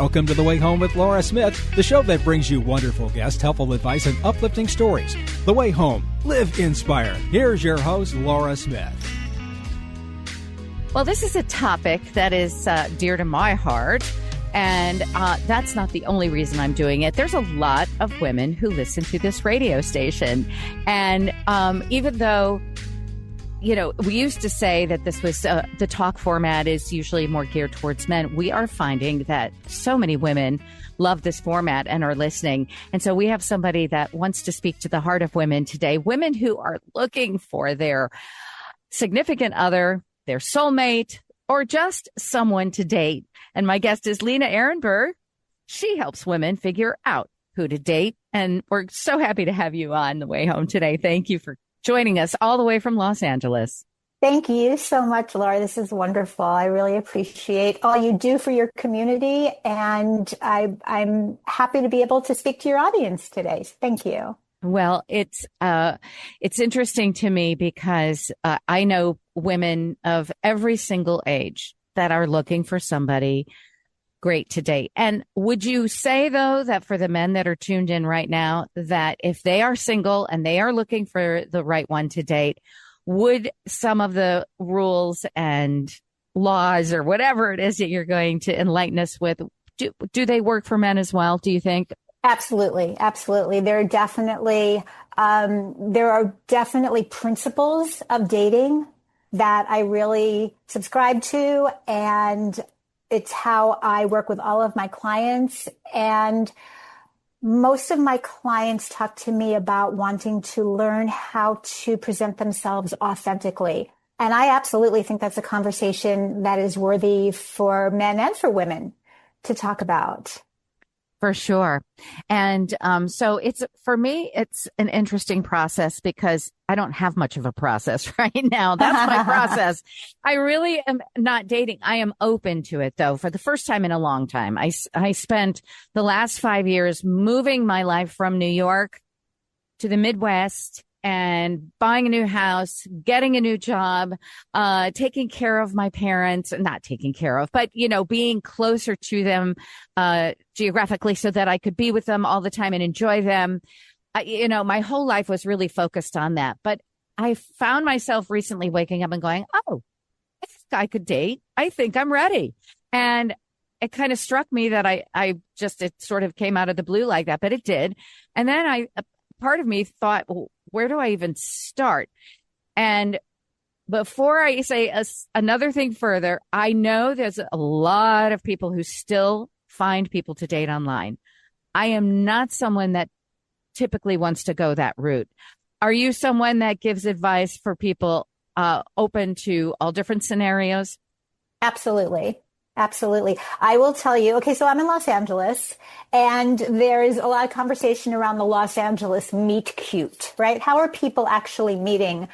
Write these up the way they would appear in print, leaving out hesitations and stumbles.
Welcome to The Way Home with Laura Smith, the show that brings you wonderful guests, helpful advice, and uplifting stories. The Way Home. Live inspired. Here's your host, Laura Smith. Well, this is a topic that is dear to my heart, and that's not the only reason I'm doing it. There's a lot of women who listen to this radio station, and even though, you know, we used to say that this was the talk format is usually more geared towards men, we are finding that so many women love this format and are listening. And so we have somebody that wants to speak to the heart of women today, women who are looking for their significant other, their soulmate, or just someone to date. And my guest is Lena Ehrenberg. She helps women figure out who to date. And we're so happy to have you on The Way Home today. Thank you for joining us all the way from Los Angeles. Thank you so much, Laura. This is wonderful. I really appreciate all you do for your community. And I'm happy to be able to speak to your audience today. Thank you. Well, it's interesting to me because I know women of every single age that are looking for somebody great to date. And would you say, though, that for the men that are tuned in right now, that if they are single and they are looking for the right one to date, would some of the rules and laws or whatever it is that you're going to enlighten us with, do they work for men as well, do you think? Absolutely. Absolutely. There are definitely principles of dating that I really subscribe to, and it's how I work with all of my clients. And most of my clients talk to me about wanting to learn how to present themselves authentically. And I absolutely think that's a conversation that is worthy for men and for women to talk about. For sure. And so for me, it's an interesting process because I don't have much of a process right now. That's my process. I really am not dating. I am open to it, though, for the first time in a long time. I spent the last 5 years moving my life from New York to the Midwest and buying a new house, getting a new job, taking care of my parents, not taking care of, but, you know, being closer to them geographically so that I could be with them all the time and enjoy them. You know, my whole life was really focused on that. But I found myself recently waking up and going, oh, I think I could date. I think I'm ready. And it kind of struck me that it sort of came out of the blue like that, but it did. And then part of me thought, well, where do I even start? And before I say another thing further, I know there's a lot of people who still find people to date online. I am not someone that typically wants to go that route. Are you someone that gives advice for people open to all different scenarios? Absolutely. Absolutely. I will tell you, okay, so I'm in Los Angeles, and there is a lot of conversation around the Los Angeles meet cute, right? How are people actually meeting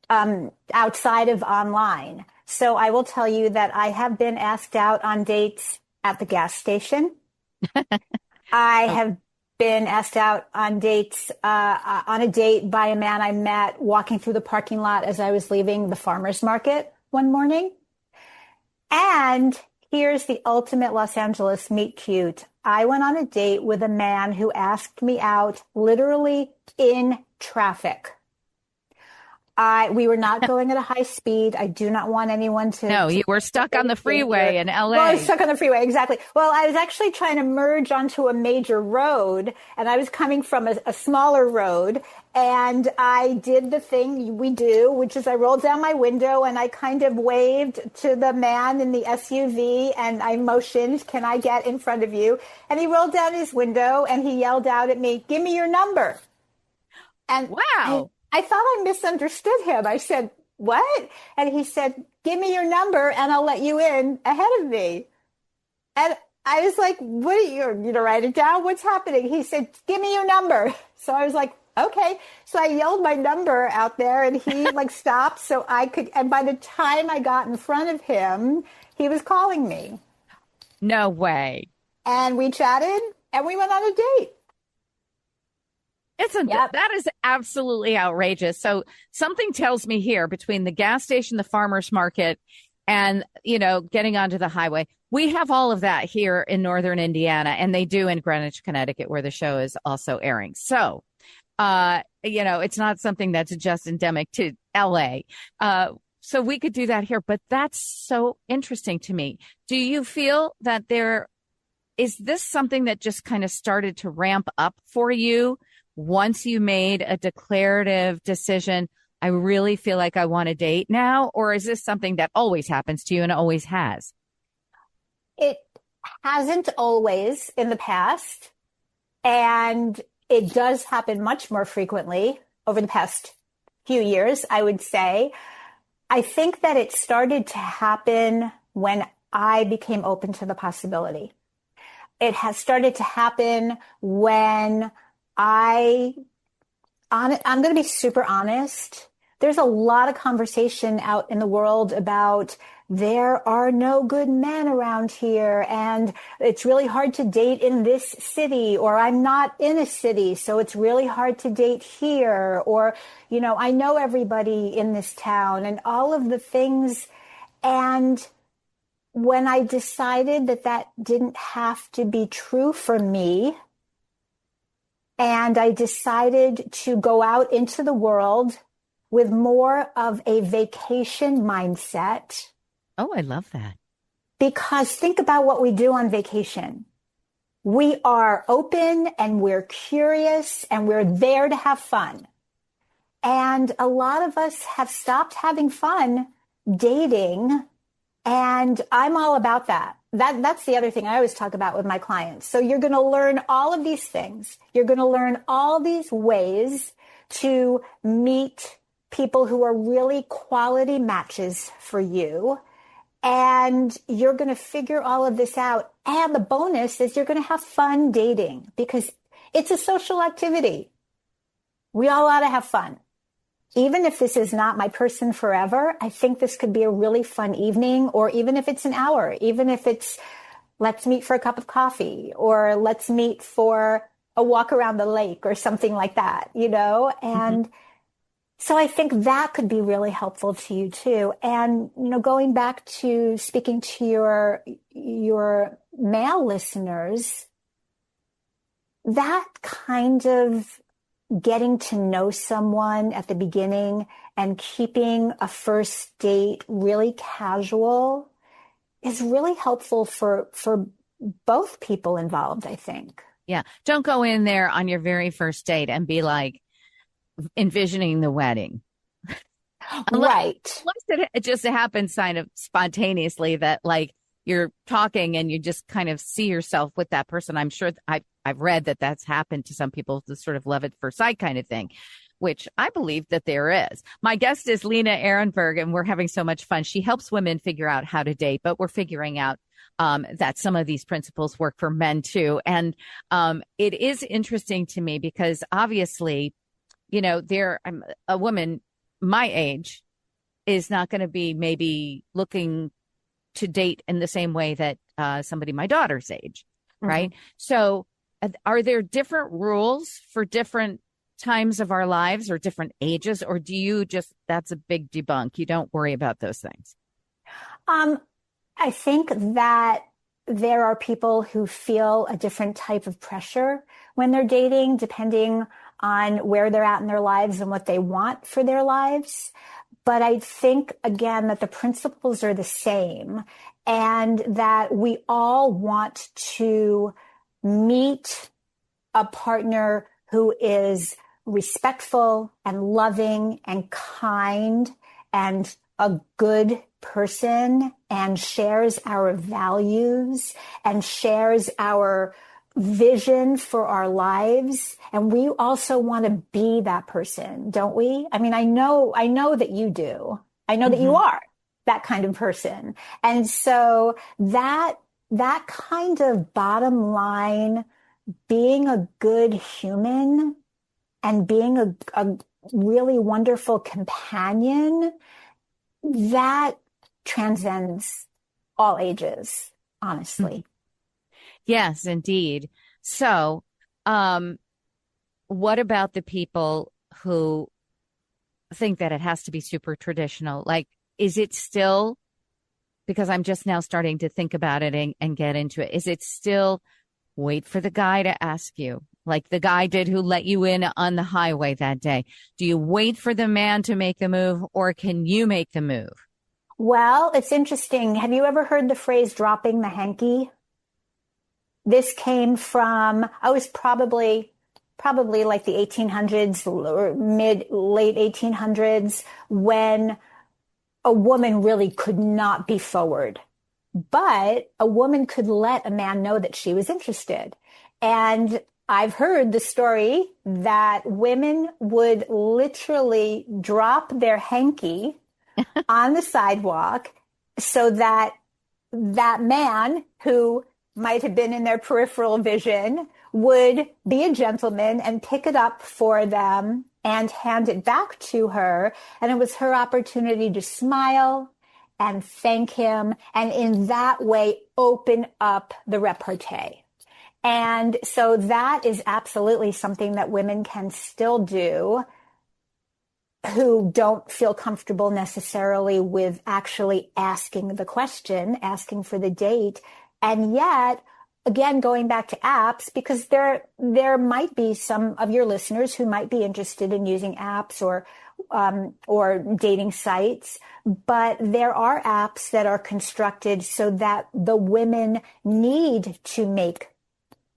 outside of online? So I will tell you that I have been asked out on dates at the gas station. I have been asked out on dates, on a date by a man I met walking through the parking lot as I was leaving the farmer's market one morning. And here's the ultimate Los Angeles meet cute. I went on a date with a man who asked me out literally in traffic. We were not going at a high speed. I do not want anyone to... No, you were stuck on the freeway in LA. Well, I was stuck on the freeway, exactly. Well, I was actually trying to merge onto a major road, and I was coming from a smaller road, and I did the thing we do, which is I rolled down my window and I kind of waved to the man in the SUV, and I motioned, "Can I get in front of you?" And he rolled down his window and he yelled out at me, "Give me your number." And wow. I thought I misunderstood him. I said, "What?" And he said, "Give me your number and I'll let you in ahead of me." And I was like, "What are you going to write it down? What's happening?" He said, "Give me your number." So I was like, okay. So I yelled my number out there and he stopped so I could, and by the time I got in front of him, he was calling me. No way. And we chatted and we went on a date. That is absolutely outrageous. So something tells me here between the gas station, the farmer's market, and, getting onto the highway, We have all of that here in Northern Indiana, and they do in Greenwich, Connecticut, where the show is also airing. So, it's not something that's just endemic to LA. So we could do that here, but that's so interesting to me. Do you feel that is this something that just kind of started to ramp up for you once you made a declarative decision? I really feel like I want to date now, or is this something that always happens to you and always has? It hasn't always in the past, and it does happen much more frequently over the past few years, I would say. I think that it started to happen when I became open to the possibility. It has started to happen when I'm going to be super honest. There's a lot of conversation out in the world about there are no good men around here, and it's really hard to date in this city, or I'm not in a city, so it's really hard to date here, or, I know everybody in this town, and all of the things. And when I decided that didn't have to be true for me, and I decided to go out into the world with more of a vacation mindset. Oh, I love that. Because think about what we do on vacation. We are open and we're curious and we're there to have fun. And a lot of us have stopped having fun dating. And I'm all about that. That's the other thing I always talk about with my clients. So you're going to learn all of these things. You're going to learn all these ways to meet people who are really quality matches for you. And you're going to figure all of this out. And the bonus is you're going to have fun dating because it's a social activity. We all ought to have fun. Even if this is not my person forever, I think this could be a really fun evening, or even if it's an hour, even if it's let's meet for a cup of coffee, or let's meet for a walk around the lake or something like that, And so I think that could be really helpful to you too. And, going back to speaking to your male listeners, that kind of getting to know someone at the beginning and keeping a first date really casual is really helpful for both people involved, I think. Yeah. Don't go in there on your very first date and be like envisioning the wedding. Right. Unless it just happens kind of spontaneously that like you're talking and you just kind of see yourself with that person. I'm sure I've read that that's happened to some people, the sort of love at first sight kind of thing, which I believe that there is. My guest is Lena Ehrenberg, and we're having so much fun. She helps women figure out how to date, but we're figuring out that some of these principles work for men too. And it is interesting to me because obviously, a woman my age is not going to be maybe looking to date in the same way that somebody my daughter's age, right? So are there different rules for different times of our lives or different ages, or do you that's a big debunk? You don't worry about those things? I think that there are people who feel a different type of pressure when they're dating, depending on where they're at in their lives and what they want for their lives. But I think, again, that the principles are the same and that we all want to meet a partner who is respectful and loving and kind and a good person and shares our values and shares our vision for our lives. And we also want to be that person, don't we? I mean, I know that you do. I know that you are that kind of person. And so that kind of bottom line, being a good human and being a really wonderful companion, that transcends all ages, honestly. Yes, indeed. So, what about the people who think that it has to be super traditional? Like, is it still because I'm just now starting to think about it and get into it. Is it still wait for the guy to ask you, like the guy did who let you in on the highway that day? Do you wait for the man to make the move, or can you make the move? Well, it's interesting. Have you ever heard the phrase dropping the hanky? This came from, I was probably like the 1800s or late 1800s, when a woman really could not be forward, but a woman could let a man know that she was interested. And I've heard the story that women would literally drop their hanky on the sidewalk so that that man who might have been in their peripheral vision would be a gentleman and pick it up for them and hand it back to her. And it was her opportunity to smile and thank him, and in that way open up the repartee. And so that is absolutely something that women can still do who don't feel comfortable necessarily with actually asking the question, asking for the date. And yet, again, going back to apps, because there might be some of your listeners who might be interested in using apps or dating sites, but there are apps that are constructed so that the women need to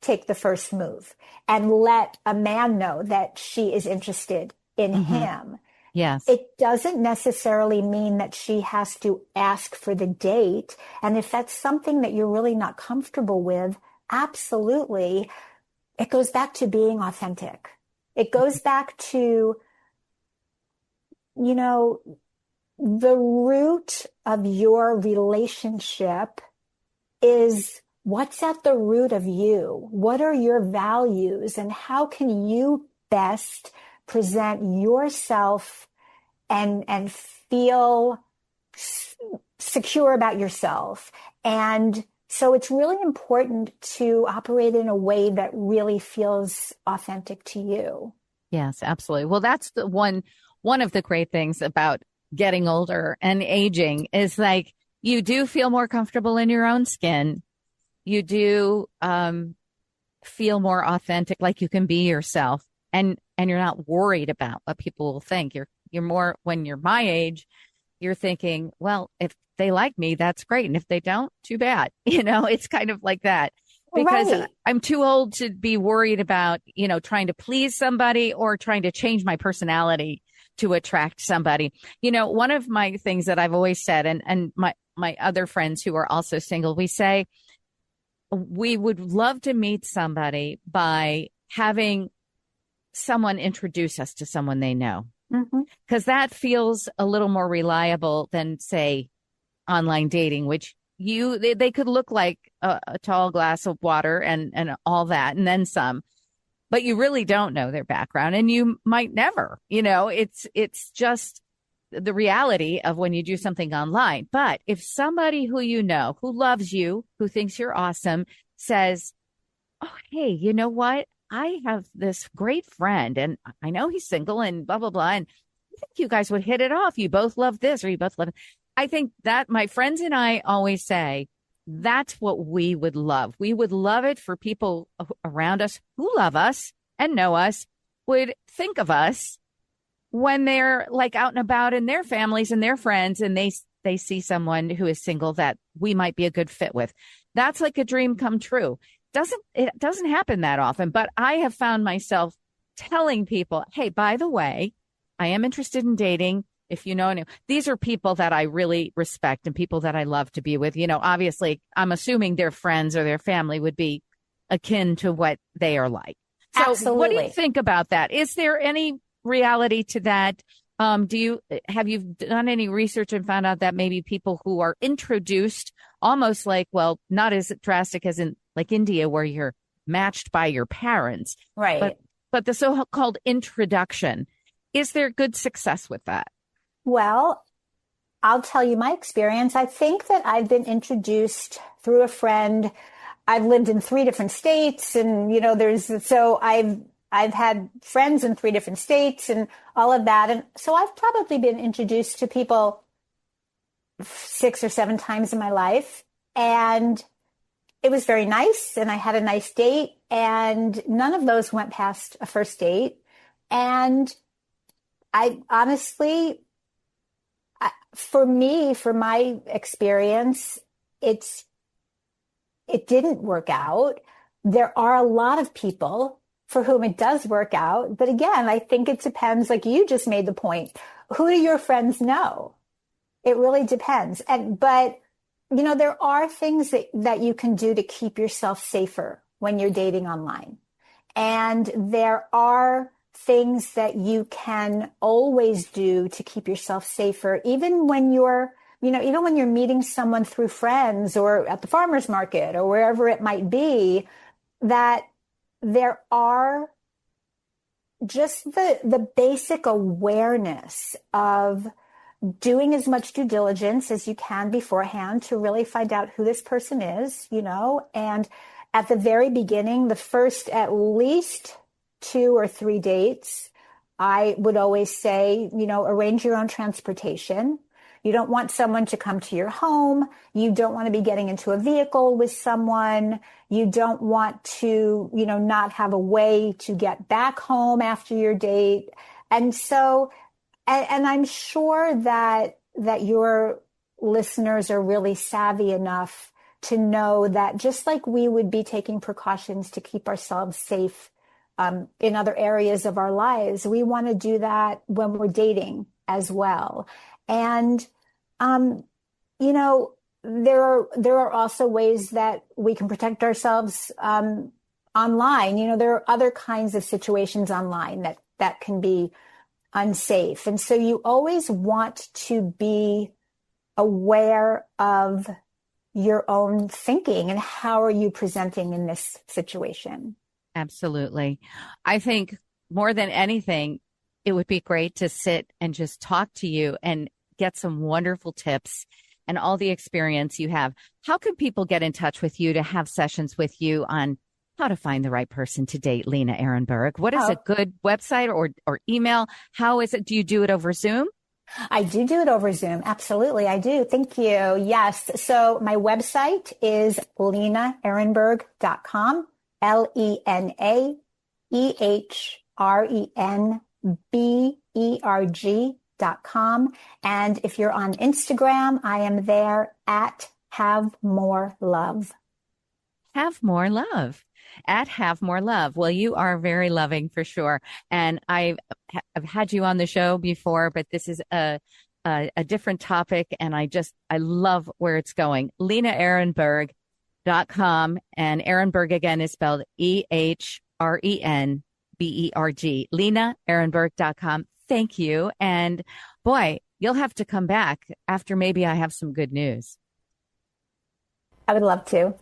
take the first move and let a man know that she is interested in him. Yes. It doesn't necessarily mean that she has to ask for the date. And if that's something that you're really not comfortable with, absolutely, it goes back to being authentic. It goes back to, the root of your relationship is what's at the root of you. What are your values, and how can you best present yourself and feel secure about yourself? And so it's really important to operate in a way that really feels authentic to you. Yes, absolutely. Well, that's the one of the great things about getting older and aging is, like, you do feel more comfortable in your own skin. You do feel more authentic, like you can be yourself, and you're not worried about what people will think. You're more, when you're my age, you're thinking, well, if they like me, that's great. And if they don't, too bad. It's kind of like that, because Right. I'm too old to be worried about, trying to please somebody or trying to change my personality to attract somebody. One of my things that I've always said, and my other friends who are also single, we say we would love to meet somebody by having someone introduce us to someone they know. Because that feels a little more reliable than, say, online dating, which they could look like a tall glass of water and all that, and then some, but you really don't know their background, and you might never. It's just the reality of when you do something online. But if somebody who who loves you, who thinks you're awesome, says, "Oh, hey, you know what? I have this great friend, and I know he's single and blah, blah, blah. And I think you guys would hit it off. You both love this, or you both love it." I think that my friends and I always say that's what we would love. We would love it for people around us who love us and know us, would think of us when they're like out and about in their families and their friends, and they see someone who is single that we might be a good fit with. That's like a dream come true. It doesn't happen that often, but I have found myself telling people, hey, by the way, I am interested in dating. If you know any, these are people that I really respect and people that I love to be with. Obviously, I'm assuming their friends or their family would be akin to what they are like. So Absolutely. What do you think about that? Is there any reality to that? Have you done any research and found out that maybe people who are introduced almost like, well, not as drastic as in like India, where you're matched by your parents, Right. but the so-called introduction, is there good success with that? Well, I'll tell you my experience. I think that I've been introduced through a friend. I've lived in 3 different states, and I've had friends in 3 different states and all of that. And so I've probably been introduced to people 6 or 7 times in my life. And it was very nice. And I had a nice date. And none of those went past a first date. And I honestly, for me, for my experience, it didn't work out. There are a lot of people for whom it does work out. But again, I think it depends, like you just made the point. Who do your friends know? It really depends. But there are things that you can do to keep yourself safer when you're dating online. And there are things that you can always do to keep yourself safer, even when you're meeting someone through friends or at the farmer's market or wherever it might be, that there are just the basic awareness of doing as much due diligence as you can beforehand to really find out who this person is, and at the very beginning, the first at least 2 or 3 dates, I would always say, arrange your own transportation. You don't want someone to come to your home. You don't want to be getting into a vehicle with someone. You don't want to, not have a way to get back home after your date. And so, and I'm sure that your listeners are really savvy enough to know that just like we would be taking precautions to keep ourselves safe in other areas of our lives, we want to do that when we're dating as well. And there are also ways that we can protect ourselves online. There are other kinds of situations online that can be unsafe. And so you always want to be aware of your own thinking and how are you presenting in this situation. Absolutely. I think more than anything, it would be great to sit and just talk to you and get some wonderful tips and all the experience you have. How can people get in touch with you to have sessions with you on how to find the right person to date Lena Ehrenberg? What is a good website or email? How is it? Do you do it over Zoom? I do it over Zoom. Absolutely. I do. Thank you. Yes. So my website is lenaehrenberg.com, LenaEhrenberg.com. And if you're on Instagram, I am there at Have More Love. Have More Love. At Have More Love. Well, you are very loving for sure. And I've had you on the show before, but this is a different topic. And I love where it's going. LenaEhrenberg.com. And Ehrenberg again is spelled EHRENBERG. LenaEhrenberg.com. Thank you. And boy, you'll have to come back after maybe I have some good news. I would love to.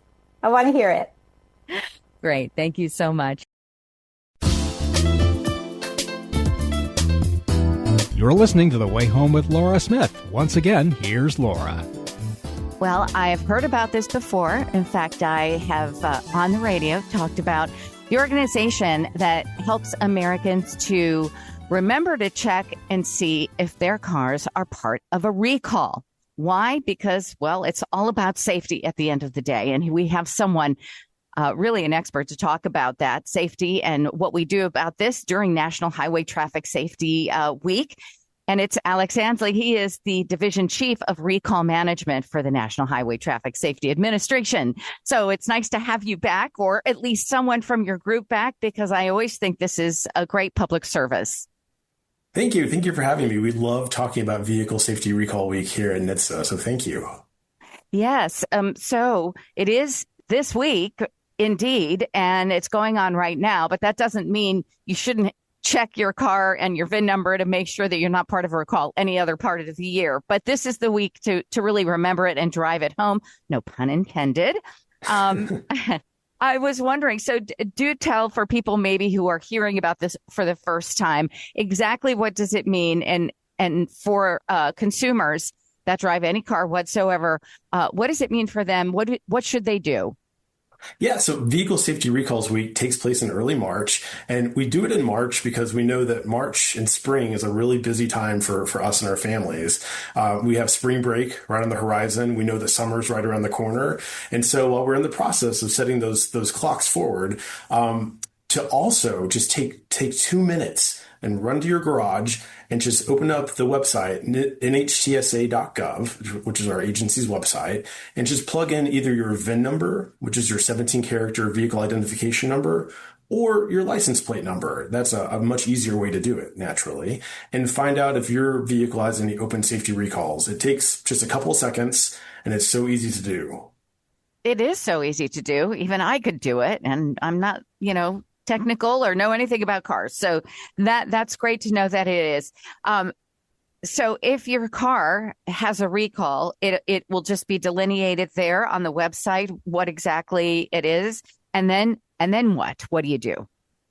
I want to hear it. Great. Thank you so much. You're listening to The Way Home with Laura Smith. Once again, here's Laura. Well, I've heard about this before. In fact, I have on the radio talked about the organization that helps Americans to remember to check and see if their cars are part of a recall. Why? Because, well, it's all about safety at the end of the day. And we have someone really an expert to talk about that safety and what we do about this during National Highway Traffic Safety Week. And it's Alex Ansley. He is the Division Chief of Recall Management for the National Highway Traffic Safety Administration. So it's nice to have you back, or at least someone from your group back, because I always think this is a great public service. Thank you. Thank you for having me. We love talking about Vehicle Safety Recall Week here in NHTSA, so thank you. Yes. So it is this week. Indeed, and it's going on right now, but that doesn't mean you shouldn't check your car and your VIN number to make sure that you're not part of a recall any other part of the year. But this is the week to really remember it and drive it home. No pun intended. I was wondering, so do tell for people maybe who are hearing about this for the first time, exactly what does it mean? And for consumers that drive any car whatsoever, what does it mean for them? What should they do? Yeah, so Vehicle Safety Recalls Week takes place in early March, and we do it in March because we know that March and spring is a really busy time for us and our families. We have spring break right on the horizon. We know that summer's right around the corner. And so while we're in the process of setting those clocks forward, to also just take 2 minutes and run to your garage and just open up the website, NHTSA.gov, which is our agency's website, and just plug in either your VIN number, which is your 17-character vehicle identification number, or your license plate number. That's a much easier way to do it, naturally, and find out if your vehicle has any open safety recalls. It takes just a couple of seconds, and it's so easy to do. It is so easy to do. Even I could do it, and I'm not, technical or know anything about cars. So that's great to know that it is. So if your car has a recall, it will just be delineated there on the website what exactly it is. And then what? What do you do?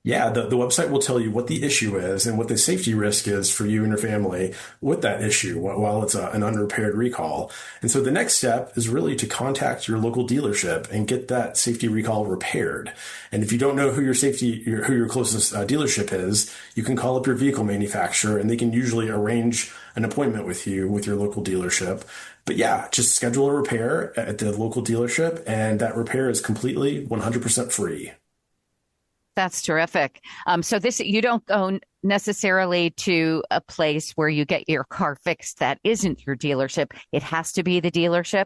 Yeah, the website will tell you what the issue is and what the safety risk is for you and your family with that issue while it's an unrepaired recall. And so the next step is really to contact your local dealership and get that safety recall repaired. And if you don't know who your closest dealership is, you can call up your vehicle manufacturer and they can usually arrange an appointment with you with your local dealership. But yeah, just schedule a repair at the local dealership, and that repair is completely 100% free. That's terrific. So you don't go necessarily to a place where you get your car fixed that isn't your dealership. It has to be the dealership.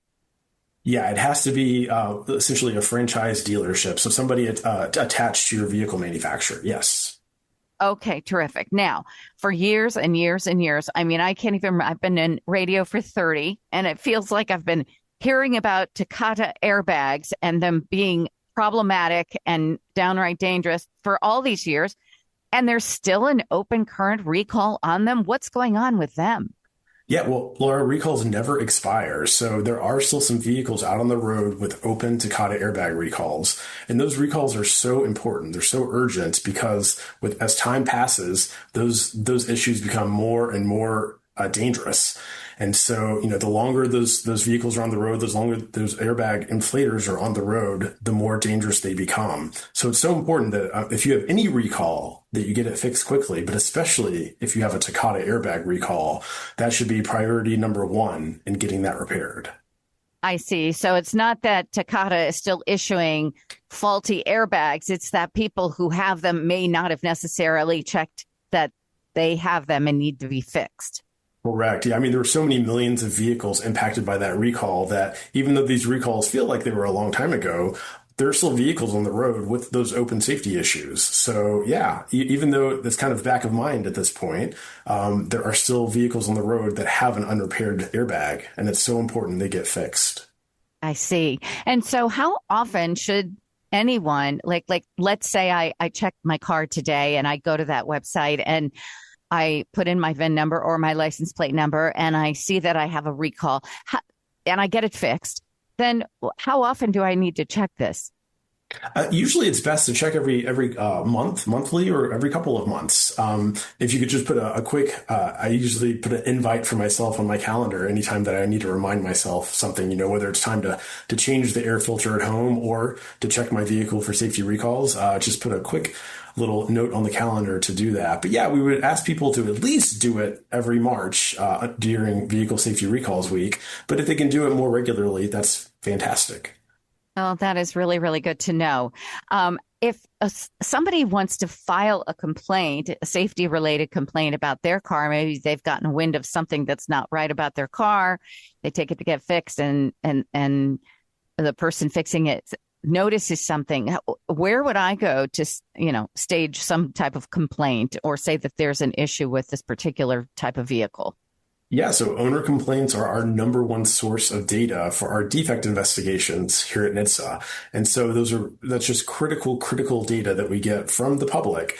Yeah, it has to be essentially a franchise dealership. So somebody attached to your vehicle manufacturer. Yes. Okay, terrific. Now, for years and years and years, I've been in radio for 30, and it feels like I've been hearing about Takata airbags and them being problematic and downright dangerous for all these years, and there's still an open current recall on them. What's going on with them? Yeah, well, Laura, recalls never expire. So there are still some vehicles out on the road with open Takata airbag recalls. And those recalls are so important. They're so urgent because as time passes, those issues become more and more dangerous. And so, the longer those vehicles are on the road, the longer those airbag inflators are on the road, the more dangerous they become. So it's so important that if you have any recall, that you get it fixed quickly, but especially if you have a Takata airbag recall, that should be priority number one in getting that repaired. I see. So it's not that Takata is still issuing faulty airbags. It's that people who have them may not have necessarily checked that they have them and need to be fixed. Correct. Yeah. I mean, there were so many millions of vehicles impacted by that recall that even though these recalls feel like they were a long time ago, there are still vehicles on the road with those open safety issues. So yeah, even though that's kind of back of mind at this point, there are still vehicles on the road that have an unrepaired airbag, and it's so important they get fixed. I see. And so how often should anyone, like let's say I check my car today and I go to that website and I put in my VIN number or my license plate number and I see that I have a recall and I get it fixed, then how often do I need to check this? Usually it's best to check every monthly or every couple of months. If you could just put a quick, I usually put an invite for myself on my calendar anytime that I need to remind myself something, whether it's time to change the air filter at home or to check my vehicle for safety recalls, just put a quick little note on the calendar to do that. But yeah, we would ask people to at least do it every March during Vehicle Safety Recalls Week. But if they can do it more regularly, that's fantastic. Oh, that is really, really good to know. If somebody wants to file a complaint, a safety-related complaint about their car, maybe they've gotten wind of something that's not right about their car, they take it to get fixed, and the person fixing it notices something, where would I go to, stage some type of complaint or say that there's an issue with this particular type of vehicle? Yeah, so owner complaints are our number one source of data for our defect investigations here at NHTSA. And so that's just critical data that we get from the public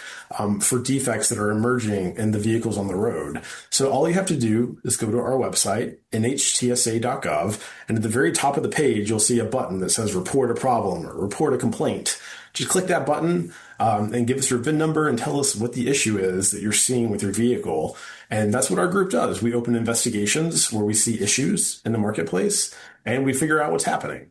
for defects that are emerging in the vehicles on the road. So all you have to do is go to our website, NHTSA.gov, and at the very top of the page, you'll see a button that says report a problem or report a complaint. Just click that button and give us your VIN number and tell us what the issue is that you're seeing with your vehicle. And that's what our group does. We open investigations where we see issues in the marketplace and we figure out what's happening.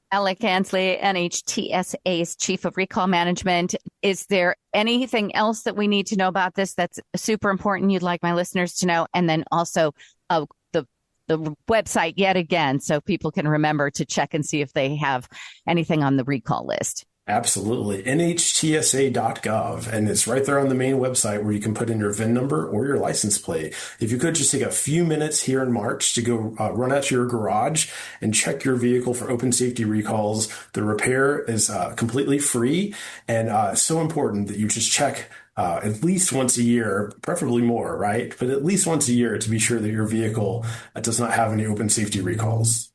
Alec Ansley, NHTSA's Chief of Recall Management. Is there anything else that we need to know about this that's super important you'd like my listeners to know? And then also the website yet again, so people can remember to check and see if they have anything on the recall list. Absolutely. NHTSA.gov. And it's right there on the main website where you can put in your VIN number or your license plate. If you could just take a few minutes here in March to go run out to your garage and check your vehicle for open safety recalls. The repair is completely free and so important that you just check at least once a year, preferably more, right? But at least once a year to be sure that your vehicle does not have any open safety recalls.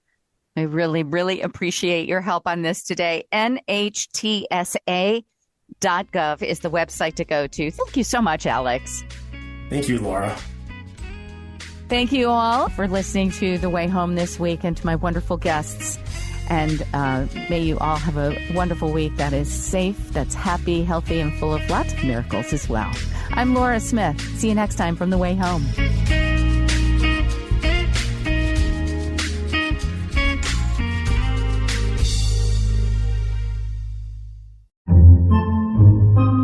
I really, really appreciate your help on this today. NHTSA.gov is the website to go to. Thank you so much, Alex. Thank you, Laura. Thank you all for listening to The Way Home this week and to my wonderful guests. And may you all have a wonderful week that is safe, that's happy, healthy, and full of lots of miracles as well. I'm Laura Smith. See you next time from The Way Home.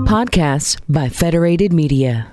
Podcasts by Federated Media.